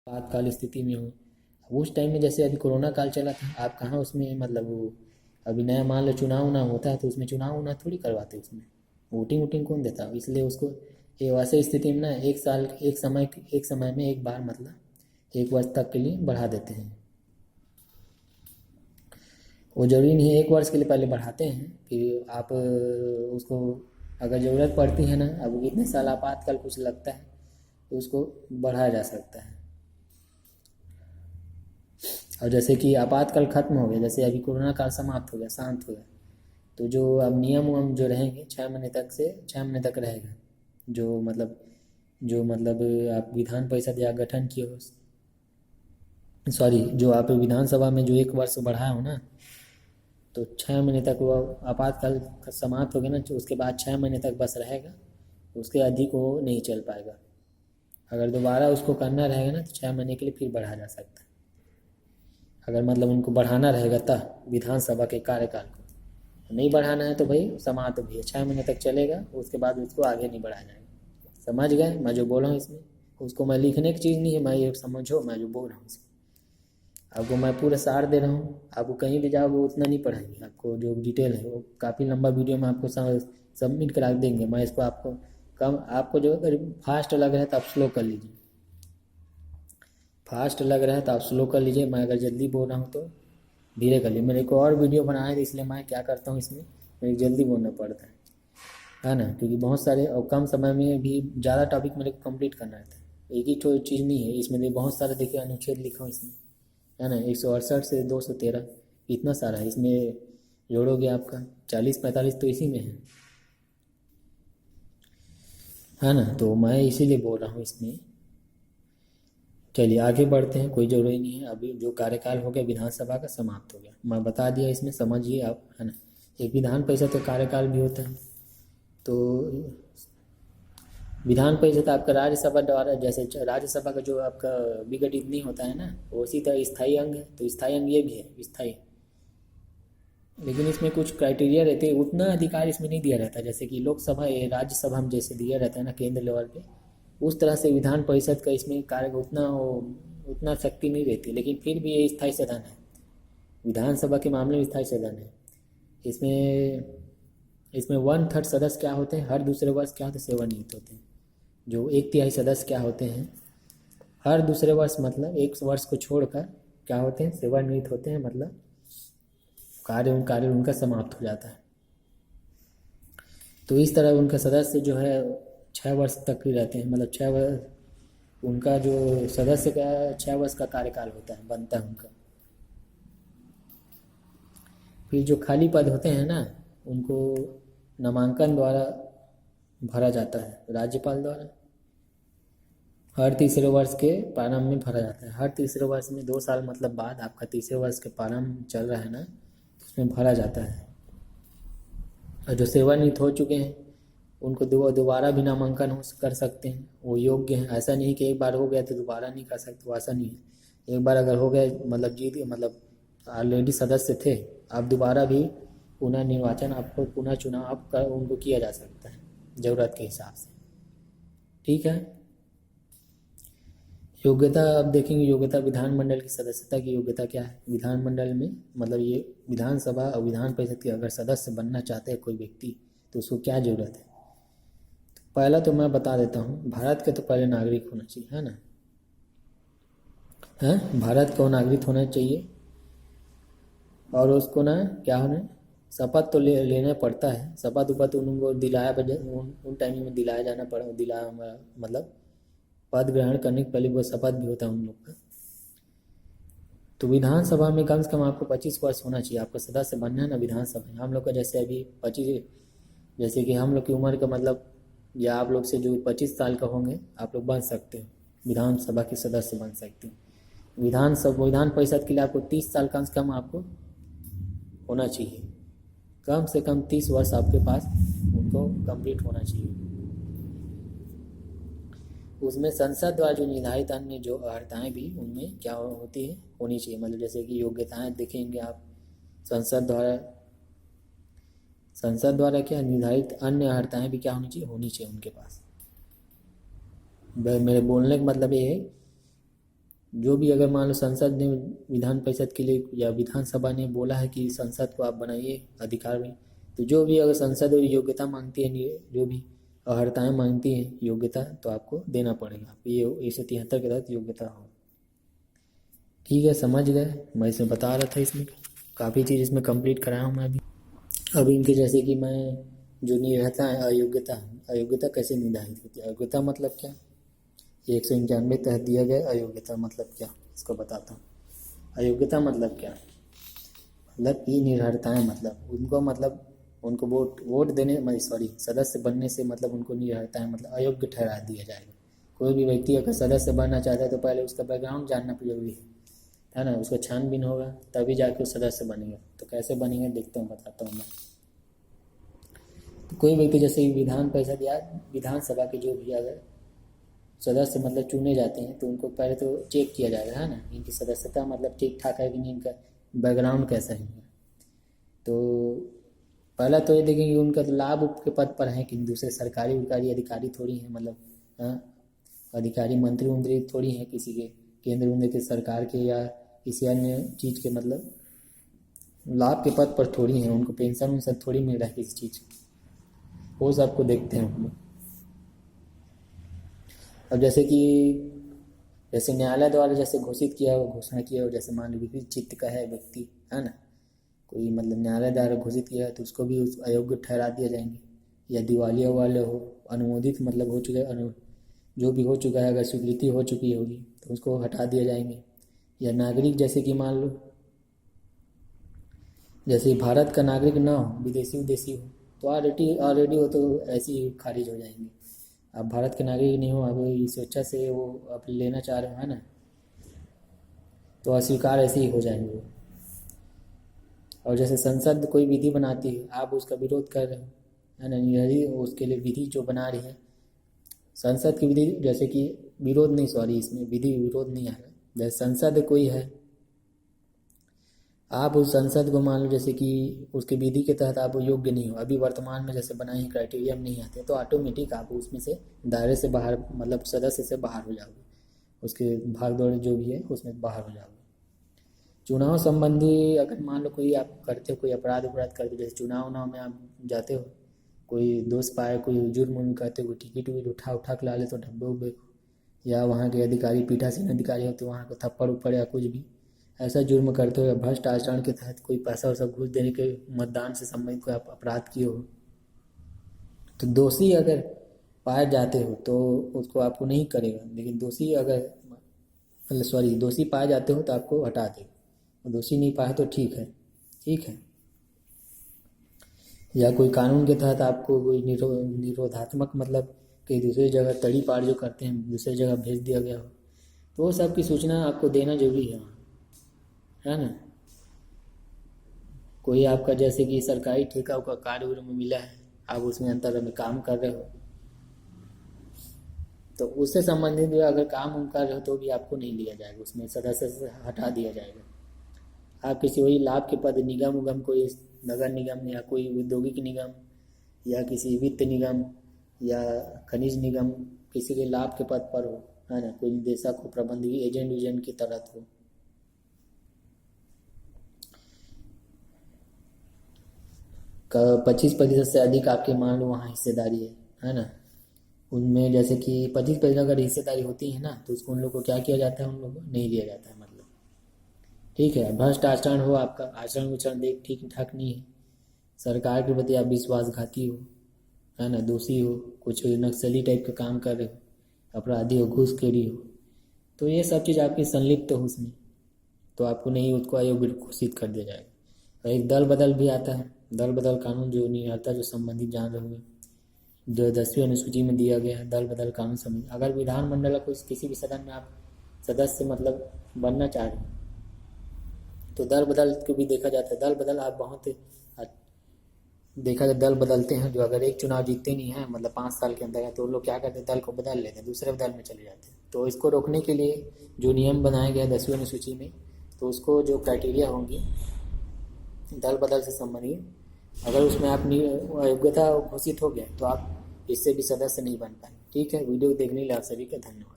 आपातकाल स्थिति में हो। उस टाइम में जैसे अभी कोरोना काल चला था, आप कहाँ उसमें मतलब वो अभी नया मान लो चुनाव ना होता है तो उसमें चुनाव ना थोड़ी करवाते, उसमें वोटिंग वोटिंग कौन देता। इसलिए उसको ये वैसे स्थिति में ना एक साल एक समय में एक बार मतलब 1 वर्ष तक के लिए बढ़ा देते हैं। वो ज़रूरी नहीं है 1 वर्ष के लिए, पहले बढ़ाते हैं फिर आप उसको अगर ज़रूरत पड़ती है ना, अब इतने साल आपातकाल कुछ लगता है तो उसको बढ़ाया जा सकता है। और जैसे कि आपातकाल खत्म हो गया, जैसे अभी कोरोना काल समाप्त हो गया, शांत हो गया, तो जो अब नियम उयम जो रहेंगे 6 महीने तक से 6 महीने तक रहेगा। जो मतलब आप विधान परिषद या गठन किए हो, सॉरी, जो आप विधानसभा में जो 1 वर्ष बढ़ाए हो ना, तो 6 महीने तक वो आपातकाल समाप्त हो गया ना, तो उसके बाद 6 महीने तक बस रहेगा, उसके अधिक वो नहीं चल पाएगा। अगर दोबारा उसको करना रहेगा ना तो 6 महीने के लिए फिर बढ़ा जा सकता है। अगर मतलब उनको बढ़ाना रहेगा तब विधानसभा के कार्यकाल को, नहीं बढ़ाना है तो भाई समाप्त भी है, 6 महीने तक चलेगा, उसके बाद उसको आगे नहीं बढ़ाया जाएगा। समझ गए मैं जो बोल रहा हूँ इसमें? उसको मैं लिखने की चीज़ नहीं है, मैं ये समझो मैं जो बोल रहा हूँ इसमें आपको मैं पूरा सार दे रहा हूँ। आपको कहीं भी जाओगे उतना नहीं पढ़ाएंगे, आपको जो डिटेल है वो काफ़ी लंबा वीडियो में आपको सबमिट करा देंगे। मैं इसको आपको कम, आपको जो अगर फास्ट लग रहा है तो आप स्लो कर लीजिए, फास्ट लग रहा है तो आप स्लो कर लीजिए। मैं अगर जल्दी बोल रहा हूँ तो धीरे कर लीजिए। मेरे को और वीडियो बनाना है तो इसलिए मैं क्या करता हूँ इसमें, मेरे जल्दी बोलना पड़ता है ना, क्योंकि बहुत सारे और कम समय में भी ज़्यादा टॉपिक मेरे को कंप्लीट करना रहता है। एक ही तो चीज़ नहीं है इसमें, भी बहुत सारे देखिए अनुच्छेद लिखा हूँ इसमें, है ना, 168 से 213, इतना सारा है इसमें। जोड़ोगे आपका 40-45 तो इसी में है ना। तो मैं इसीलिए बोल रहा हूँ इसमें। चलिए आगे बढ़ते हैं, कोई ज़रूरी नहीं है। अभी जो कार्यकाल हो गया विधानसभा का समाप्त हो गया, मैं बता दिया इसमें, समझिए आप, है ना। एक विधान परिषद का कार्यकाल भी होता है। तो विधान परिषद आपका राज्यसभा द्वारा, जैसे राज्यसभा का जो आपका विघटित नहीं होता है ना, वो उसी तरह स्थायी अंग है, तो स्थायी अंग ये भी है स्थायी। लेकिन इसमें कुछ क्राइटेरिया रहते हैं, उतना अधिकार इसमें नहीं दिया रहता जैसे कि लोकसभा या राज्यसभा में जैसे दिया रहता है ना केंद्र लेवल पे, उस तरह से विधान परिषद का इसमें कार्य उतना शक्ति नहीं रहती। लेकिन फिर भी ये स्थायी सदन है, विधानसभा के मामले में स्थायी सदन है। इसमें इसमें 1/3 सदस्य क्या होते हैं, हर दूसरे वर्ष क्या होते हैं, सेवानिवृत्त होते हैं। जो 1/3 सदस्य क्या होते हैं, हर दूसरे वर्ष मतलब 1 वर्ष को छोड़कर क्या होते हैं, सेवानिवृत्त होते हैं, मतलब कार्य उनका समाप्त हो जाता है। तो इस तरह उनका सदस्य जो है 6 वर्ष तक ही रहते हैं, मतलब 6 वर्ष उनका जो सदस्य का 6 वर्ष का कार्यकाल होता है, बनता है उनका। फिर जो खाली पद होते हैं ना, उनको नामांकन द्वारा भरा जाता है, राज्यपाल द्वारा। हर तीसरे वर्ष के प्रारंभ में भरा जाता है, हर तीसरे वर्ष में 2 साल मतलब बाद आपका तीसरे वर्ष के प्रारंभ चल रहा है ना, उसमें भरा जाता है। और जो सेवानिवृत्त हो चुके हैं उनको दोबारा भी नामांकन कर सकते हैं, वो योग्य हैं। ऐसा नहीं कि एक बार हो गया तो दोबारा नहीं कर सकते, वो ऐसा नहीं है। एक बार अगर हो गए मतलब जीत, मतलब ऑलरेडी सदस्य थे, आप दोबारा भी पुनः निर्वाचन, आपको पुनः चुनाव आप कर उनको किया जा सकता है ज़रूरत के हिसाब से। ठीक है। योग्यता अब देखेंगे, योग्यता विधानमंडल की सदस्यता की योग्यता क्या है विधानमंडल में, मतलब ये विधानसभा और विधान परिषद के अगर सदस्य बनना चाहते हैं कोई व्यक्ति तो उसको क्या ज़रूरत है। पहला तो मैं बता देता हूँ, भारत के तो पहले नागरिक होना चाहिए, है ना, है भारत का नागरिक होना चाहिए। और उसको ना क्या होना, शपथ तो लेना पड़ता है, शपथ उपत उनको दिलाया उन टाइम में दिलाया जाना पड़ा, दिलाया मतलब पद ग्रहण करने के पहले वो शपथ भी होता है उन लोग का। तो विधानसभा में कम से कम आपको 25 वर्ष होना चाहिए, आपका सदस्य बनना है ना विधानसभा में। हम लोग का जैसे अभी 25, जैसे कि हम लोग की उम्र का मतलब, या आप लोग से जो 25 साल का होंगे आप लोग बन सकते हो, विधानसभा के सदस्य बन सकते हो। विधान परिषद के लिए आपको 30 साल कम से कम आपको होना चाहिए, कम से कम 30 वर्ष आपके पास उनको कंप्लीट होना चाहिए। उसमें संसद द्वारा जो निर्धारित अन्य जो अर्हताएँ भी उनमें क्या होती है, होनी चाहिए। मतलब जैसे कि योग्यताएँ देखेंगे आप, संसद द्वारा क्या निर्धारित अन्य अर्हताएँ भी क्या होनी चाहिए उनके पास। मेरे बोलने का मतलब ये है जो भी अगर मान लो संसद ने विधान परिषद के लिए या विधानसभा ने बोला है कि संसद को आप बनाइए अधिकार में, तो जो भी अगर संसद योग्यता मांगती है, जो भी अर्हताएँ मांगती हैं योग्यता, तो आपको देना पड़ेगा। ये 173 के तहत योग्यता हो। ठीक है, समझ गए। मैं इसमें बता रहा था, इसमें काफ़ी चीज़ इसमें कंप्लीट कराया हूँ मैं अभी इनके, जैसे कि मैं जो निर्भरता है अयोग्यता, अयोग्यता कैसे निर्धारित होती है, अयोग्यता मतलब क्या, 191 तहत दिया गया अयोग्यता मतलब क्या, इसको बताता हूँ। अयोग्यता मतलब क्या, मतलब कि निर्भरताएँ, मतलब उनको, मतलब उनको वोट देने सदस्य बनने से मतलब उनको निर्भरताएँ मतलब अयोग्य ठहरा दिया जाएगा। कोई भी व्यक्ति अगर सदस्य बनना चाहता है तो पहले उसका बैकग्राउंड जानना जरूरी है ना, उसका छानबीन होगा तभी जाके वो सदस्य बनेगा। तो कैसे बनेंगे देखते हैं, बताता हूँ मैं। तो कोई व्यक्ति जैसे विधान परिषद या विधानसभा के जो भी अगर सदस्य मतलब चुने जाते हैं तो उनको पहले तो चेक किया जाएगा, है ना, इनकी सदस्यता मतलब ठीक ठाक है कि नहीं, इनका बैकग्राउंड कैसा है। तो पहला तो ये देखेंगे उनका लाभ के पद पर है कि दूसरे सरकारी उरकारी अधिकारी थोड़ी हैं, मतलब अधिकारी मंत्री उंत्री थोड़ी हैं किसी के केंद्र उंद्र के सरकार के या किसी अन्य चीज़ के, मतलब लाभ के पद पर थोड़ी हैं, उनको पेंशन उनसन थोड़ी मिल रहा है किसी चीज़, वो सबको देखते हैं हम लोग। अब जैसे न्यायालय द्वारा जैसे घोषित किया हो, घोषणा किया हो, जैसे मान लो विपरीत चित्त का है व्यक्ति, है ना, कोई मतलब न्यायालय द्वारा घोषित किया है तो उसको भी उस अयोग्य ठहरा दिया जाएंगे। या दिवालिया वाले हो, अनुमोदित मतलब हो चुके जो भी हो चुका है, अगर स्वीकृति हो चुकी होगी तो उसको हटा दिया जाएंगे। या नागरिक जैसे कि मान लो जैसे भारत का नागरिक ना हो, विदेशी हो तो ऑलरेडी हो तो ऐसे ही खारिज हो जाएंगे। आप भारत के नागरिक नहीं हो, आप स्वेच्छा से वो आप लेना चाह रहे हो, है ना, तो अस्वीकार ऐसे ही हो जाएंगे। और जैसे संसद कोई विधि बनाती है, आप उसका विरोध कर रहे हो, है ना, यदि उसके लिए विधि जो बना रही है संसद की विधि, जैसे कि विरोध नहीं, इसमें विधि विरोध नहीं आएगा। जैसे संसद कोई है, आप उस संसद को मान लो जैसे कि उसके विधि के तहत आप योग्य नहीं हो, अभी वर्तमान में जैसे बनाए हैं क्राइटेरिया में नहीं आते, तो ऑटोमेटिक आप उसमें से दायरे से बाहर, मतलब सदस्य से बाहर हो जाओगे, उसके भाग दौड़ जो भी है उसमें बाहर हो जाओगे। चुनाव संबंधी अगर मान लो कोई आप करते हो, कोई अपराध करते हो, जैसे चुनाव में आप जाते हो, कोई दोस्त पाए, कोई जुर्म करते हो, टिकट विकट उठा के ला ले तो डब्बे उब्बे को, या वहाँ के अधिकारी पीठासीन अधिकारी होते वहाँ को थप्पड़ उप्पड़ या कुछ भी ऐसा जुर्म करते हो, या भ्रष्ट आचरण के तहत कोई पैसा वैसा घूस देने के मतदान से संबंधित कोई आप अपराध किए हो, तो दोषी अगर पाए जाते हो तो उसको आपको नहीं करेगा, लेकिन दोषी पाए जाते हो तो आपको हटा देगा, दोषी नहीं पाए तो ठीक है। या कोई कानून के तहत आपको कोई निरोधात्मक मतलब कहीं दूसरी जगह तड़ी पार जो करते हैं, दूसरी जगह भेज दिया गया हो, तो वो सब की सूचना आपको देना जरूरी है ना। कोई आपका जैसे कि सरकारी ठेका का कार्य में मिला है, आप उसमें अंतर में काम कर रहे हो, तो उससे संबंधित भी अगर काम कर रहे हो तो भी आपको नहीं लिया जाएगा, उसमें सदस्य से हटा दिया जाएगा। आप किसी वही लाभ के पद, निगम उगम, कोई नगर निगम या कोई औद्योगिक निगम या किसी वित्त निगम या खनिज निगम, किसी के लाभ के पद पर हो, है ना, कोई निदेशक हो, प्रबंधकीय एजेंट की तरह हो, 25% से अधिक आपके मान लो वहाँ हिस्सेदारी है ना, उनमें जैसे कि 25% अगर हिस्सेदारी होती है ना तो उसको उन लोग को क्या किया जाता है, उन लोगों को नहीं लिया जाता है, मतलब ठीक है। भ्रष्ट आचरण हो, आपका आचरण उचरण देख ठीक ठाक नहीं है, सरकार के प्रति आप विश्वासघाती हो, है ना, दोषी हो, कुछ नक्सली टाइप का काम कर रहे हो, अपराधी हो, घूसखोरी हो, तो ये सब चीज़ आपकी संलिप्त हो उसमें, तो आपको नहीं, उसको अयोग्य घोषित कर दिया जाएगा। और एक दल बदल भी आता है, दल बदल कानून जो नहीं आता, जो संबंधित जान रहे होंगे, जो 10वीं अनुसूची में दिया गया है, दल बदल कानून संबंधी। अगर विधानमंडल को किसी भी सदन में आप सदस्य मतलब बनना चाह रहे हैं तो दल बदल को भी देखा जाता है। दल बदल आप बहुत देखा जाए, दल बदलते हैं जो अगर एक चुनाव जीतते नहीं हैं मतलब 5 साल के अंदर, तो लोग क्या करते हैं, दल को बदल लेते हैं, दूसरे दल में चले जाते हैं। तो इसको रोकने के लिए जो नियम बनाया गया 10वीं अनुसूची में, तो उसको जो क्राइटेरिया होंगी दल बदल से संबंधित, अगर उसमें आप अयोग्यता घोषित हो गए तो आप इससे भी सदस्य नहीं बन पाए। ठीक है, वीडियो देखने के लिए आप सभी का धन्यवाद।